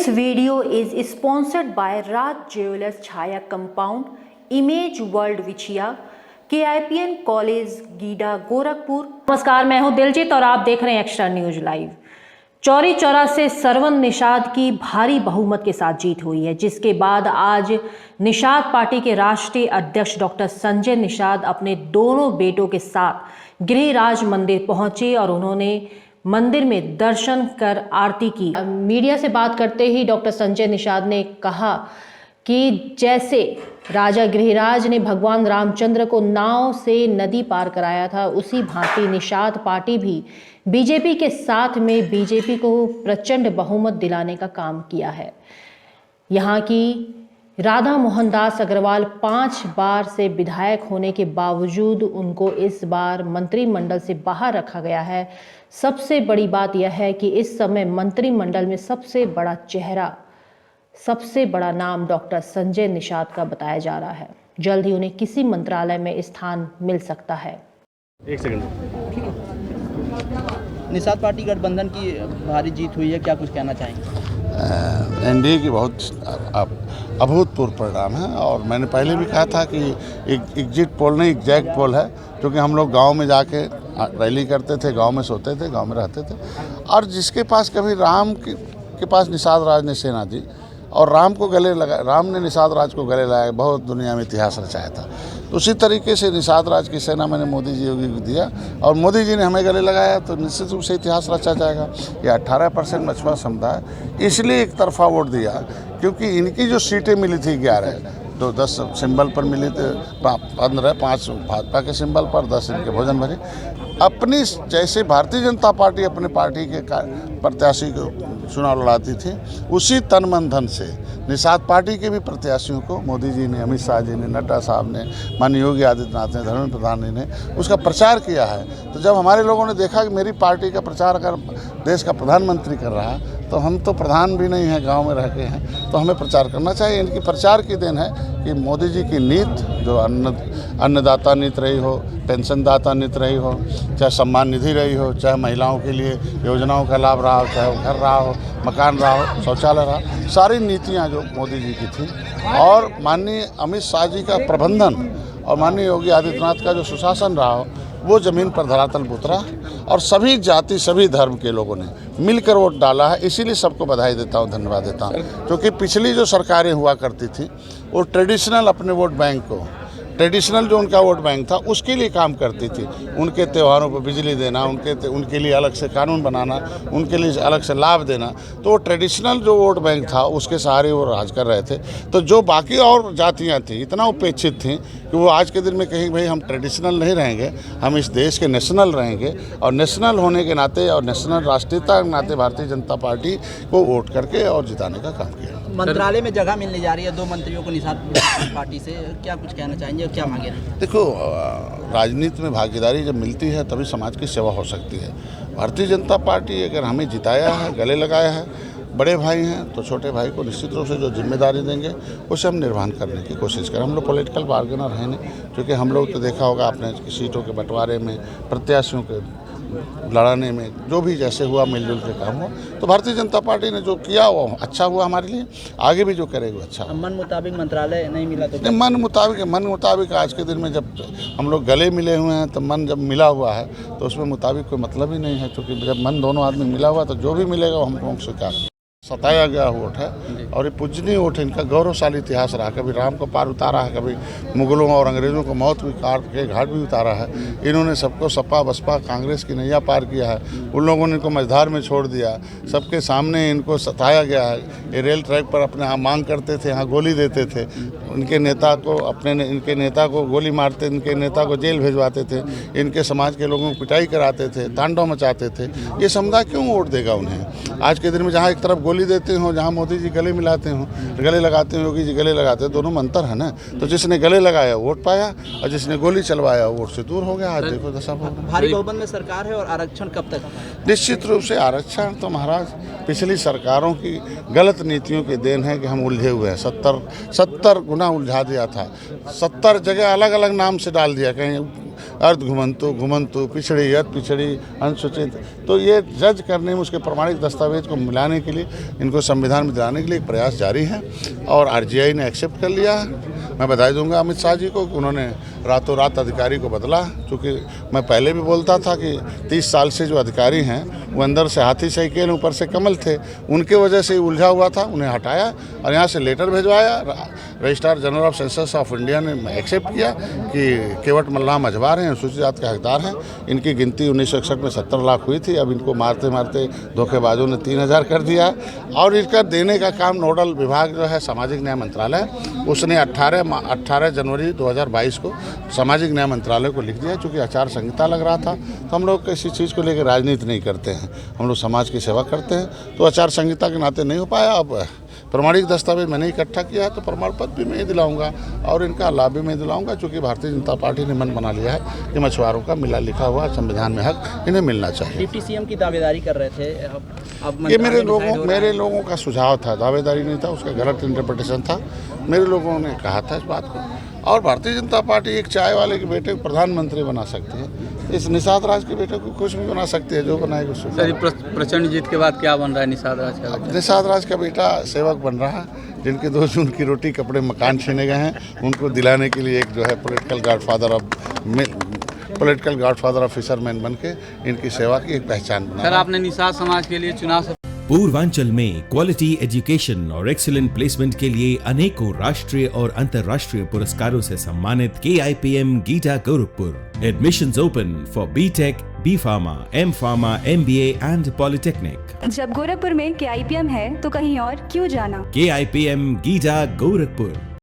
This video is sponsored by Raj Jewelers Chaya Compound, Image World Vichia, KIPN college GIDA Gorakhpur. नमस्कार, मैं हूं दिलजीत और आप देख रहे हैं extra news live. Chauri Chaura से सरवन निषाद की भारी बहुमत के साथ जीत हुई है, जिसके बाद आज निषाद पार्टी के राष्ट्रीय अध्यक्ष डॉक्टर संजय निषाद अपने दोनों बेटों के साथ गिरिराज मंदिर पहुंचे और उन्होंने मंदिर में दर्शन कर आरती की। मीडिया से बात करते ही डॉक्टर संजय निषाद ने कहा कि जैसे राजा गिरिराज ने भगवान रामचंद्र को नाव से नदी पार कराया था, उसी भांति निषाद पार्टी भी बीजेपी के साथ में बीजेपी को प्रचंड बहुमत दिलाने का काम किया है। यहाँ की राधा मोहन दास अग्रवाल 5 बार से विधायक होने के बावजूद उनको इस बार मंत्रिमंडल से बाहर रखा गया है। सबसे बड़ी बात यह है कि इस समय मंत्रिमंडल में सबसे बड़ा चेहरा, सबसे बड़ा नाम डॉक्टर संजय निषाद का बताया जा रहा है। जल्द ही उन्हें किसी मंत्रालय में स्थान मिल सकता है। एक सेकंड। निषाद पार्टी गठबंधन की भारी जीत हुई है, क्या कुछ कहना चाहेंगे? एनडीए की बहुत अभूतपूर्व परिणाम है और मैंने पहले भी कहा था कि एक एग्जिट पोल नहीं, एग्जैक्ट पोल है, क्योंकि हम लोग गांव में जाके रैली करते थे, गांव में सोते थे, गांव में रहते थे और जिसके पास कभी राम के पास निषाद राज ने सेना दी और राम को गले लगा, राम ने निषाद राज को गले लगाया, बहुत दुनिया में इतिहास रचाया था। तो उसी तरीके से निषाद राज की सेना मैंने मोदी जी योगी को दिया और मोदी जी ने हमें गले लगाया, तो निश्चित रूप से इतिहास रचा जाएगा। ये 18% मछुआ समुदाय इसलिए एक तरफा वोट दिया क्योंकि इनकी जो सीटें मिली थी 11, तो 10 सिंबल पर मिली थी, 15 5 भाजपा के सिंबल पर, 10 इनके भोजन भरे। अपनी जैसे भारतीय जनता पार्टी अपने पार्टी के प्रत्याशी को चुनाव लड़ाती थी, उसी तन मन धन से निषाद पार्टी के भी प्रत्याशियों को मोदी जी ने, अमित शाह जी ने, नड्डा साहब ने, माननीय योगी आदित्यनाथ ने, धर्मेंद्र प्रधान जी ने उसका प्रचार किया है। तो जब हमारे लोगों ने देखा कि मेरी पार्टी का प्रचार अगर देश का प्रधानमंत्री कर रहा है, तो हम तो प्रधान भी नहीं हैं, गांव में रह के हैं, तो हमें प्रचार करना चाहिए। इनकी प्रचार की देन है कि मोदी जी की नीति, जो अन्नदाता नीति रही हो, पेंशन दाता नीति रही हो, चाहे सम्मान निधि रही हो, चाहे महिलाओं के लिए योजनाओं का लाभ रहा हो, चाहे वो घर रहा हो, मकान रहा हो, शौचालय रहा, सारी नीतियाँ जो मोदी जी की थी और माननीय अमित शाह जी का प्रबंधन और माननीय योगी आदित्यनाथ का जो सुशासन रहा हो, वो ज़मीन पर धरातल पे उतरा और सभी जाति, सभी धर्म के लोगों ने मिलकर वोट डाला है। इसीलिए सबको बधाई देता हूँ, धन्यवाद देता हूँ, क्योंकि पिछली जो सरकारें हुआ करती थी वो ट्रेडिशनल अपने वोट बैंक को, ट्रेडिशनल जो उनका वोट बैंक था उसके लिए काम करती थी। उनके त्योहारों पर बिजली देना, उनके लिए अलग से कानून बनाना, उनके लिए अलग से लाभ देना, तो वो ट्रेडिशनल जो वोट बैंक था उसके सहारे वो राज कर रहे थे। तो जो बाकी और जातियां थी इतना उपेक्षित थी कि वो आज के दिन में कहीं भाई हम ट्रेडिशनल नहीं रहेंगे, हम इस देश के नेशनल रहेंगे और नेशनल होने के नाते और नेशनल राष्ट्रीयता के नाते भारतीय जनता पार्टी को वोट करके और जिताने का काम किया। मंत्रालय में जगह मिलने जा रही है 2 मंत्रियों को निषाद पार्टी से, क्या कुछ कहना चाहेंगे, क्या मांगे? देखो, राजनीति में भागीदारी जब मिलती है तभी समाज की सेवा हो सकती है। भारतीय जनता पार्टी अगर हमें जिताया है, गले लगाया है, बड़े भाई हैं तो छोटे भाई को निश्चित रूप से जो जिम्मेदारी देंगे उसे हम निर्वहन करने की कोशिश करें। हम लोग पॉलिटिकल बार्गेनर हैं नहीं, क्योंकि हम लोग तो देखा होगा आपने सीटों के बंटवारे में, प्रत्याशियों के लड़ाने में, जो भी जैसे हुआ मिलजुल के काम हो, तो भारतीय जनता पार्टी ने जो किया वो अच्छा हुआ हमारे लिए, आगे भी जो करेगा अच्छा। मन मुताबिक मंत्रालय नहीं मिला तो? मन मुताबिक आज के दिन में जब हम लोग गले मिले हुए हैं तो मन जब मिला हुआ है तो उसमें मुताबिक कोई मतलब ही नहीं है, क्योंकि जब मन दोनों आदमी मिला हुआ तो जो भी मिलेगा वो हम लोग स्वीकार। सताया गया वोट है और ये पूजनीय वोट है, इनका गौरवशाली इतिहास रहा। कभी राम को पार उतारा है, कभी मुगलों और अंग्रेज़ों को मौत भी के घाट भी उतारा है। इन्होंने सबको सपा बसपा कांग्रेस की नैया पार किया है। उन लोगों ने इनको मझधार में छोड़ दिया, सबके सामने इनको सताया गया है। ये रेल ट्रैक पर अपने यहाँ मांग करते थे, यहाँ गोली देते थे, इनके नेता को गोली मारते, इनके नेता को जेल भेजवाते थे, इनके समाज के लोगों को पिटाई कराते थे, तांडव मचाते थे। ये समुदाय क्यों वोट देगा उन्हें? आज के दिन में जहाँ एक तरफ गोली देते हो, जहाँ मोदी जी गले मिलाते हो, गले लगाते हो, योगी जी गले लगाते हो, दोनों में अंतर है ना। तो जिसने गले लगाया वोट पाया और जिसने गोली चलवाया वोट से दूर हो गया। आज देखो दशा। भारी बहुमत में सरकार है और आरक्षण कब तक? निश्चित रूप से आरक्षण तो महाराज पिछली सरकारों की गलत नीतियों की देन है कि हम उलझे हुए हैं। 70 गुना उलझा दिया था, 70 जगह अलग अलग नाम से डाल दिया, कहीं अर्ध घुमंतु घुमंतु, पिछड़ी अति पिछड़ी, अनुसूचित, तो ये जज करने में उसके प्रमाणिक दस्तावेज को मिलाने के लिए, इनको संविधान में दिलाने के लिए एक प्रयास जारी है और आरजीआई ने एक्सेप्ट कर लिया है। मैं बधाई दूंगा अमित शाह जी को कि उन्होंने रातों रात अधिकारी को बदला, क्योंकि मैं पहले भी बोलता था कि 30 साल से जो अधिकारी हैं वो अंदर से हाथी साइकिल ऊपर से कमल थे, उनके वजह से उलझा हुआ था, उन्हें हटाया और यहाँ से लेटर भिजवाया। Registrar general of census of India ने एक्सेप्ट किया कि केवट मल्लाह मझवार हैं, अनुसूचित जाति के हकदार हैं। इनकी गिनती 1961 में 70 लाख हुई थी, अब इनको मारते मारते धोखेबाजों ने 3000 कर दिया और इसका देने का काम नोडल विभाग जो है सामाजिक न्याय मंत्रालय, उसने 18 जनवरी 2022 को सामाजिक न्याय मंत्रालय को लिख दिया। चूँकि आचार संहिता लग रहा था तो हम लोग किसी चीज़ को लेकर राजनीति नहीं करते हैं, हम लोग समाज की सेवा करते हैं, तो आचार संहिता के नाते नहीं हो पाया। अब प्रमाणिक दस्तावेज मैंने इकट्ठा किया है तो प्रमाण पत्र भी मैं ही दिलाऊंगा और इनका लाभ भी मैं दिलाऊंगा, क्योंकि भारतीय जनता पार्टी ने मन बना लिया है कि मछुआरों का मिला लिखा हुआ संविधान में हक इन्हें मिलना चाहिए। डिप्टी सीएम की दावेदारी कर रहे थे, अब ये मेरे लोगों का सुझाव था, दावेदारी नहीं था, उसका गलत इंटरप्रिटेशन था। मेरे लोगों ने कहा था इस बात को, और भारतीय जनता पार्टी एक चाय वाले के बेटे को प्रधानमंत्री बना सकती है, इस निषाद राज के बेटे को कुछ भी बना सकती है, जो बनाएगा उसको। सर, प्रचंड जीत के बाद क्या बन रहा है निषाद राज का बेटा? निषाद राज का बेटा सेवक बन रहा है, जिनके 2 जून की रोटी कपड़े मकान छीने गए हैं, उनको दिलाने के लिए एक जो है पॉलिटिकल गॉडफादर ऑफ फिशरमैन बन के इनकी सेवा की एक पहचान बना। सर, आपने निषाद समाज के लिए चुनाव पूर्वांचल में क्वालिटी एजुकेशन और एक्सीलेंट प्लेसमेंट के लिए अनेकों राष्ट्रीय और अंतर्राष्ट्रीय पुरस्कारों से सम्मानित KIPM गीटा Gorakhpur. Admissions open for B.Tech, B.Pharma, M.Pharma, MBA and polytechnic. जब गोरखपुर में KIPM है तो कहीं और क्यों जाना? KIPM गीटा गोरखपुर।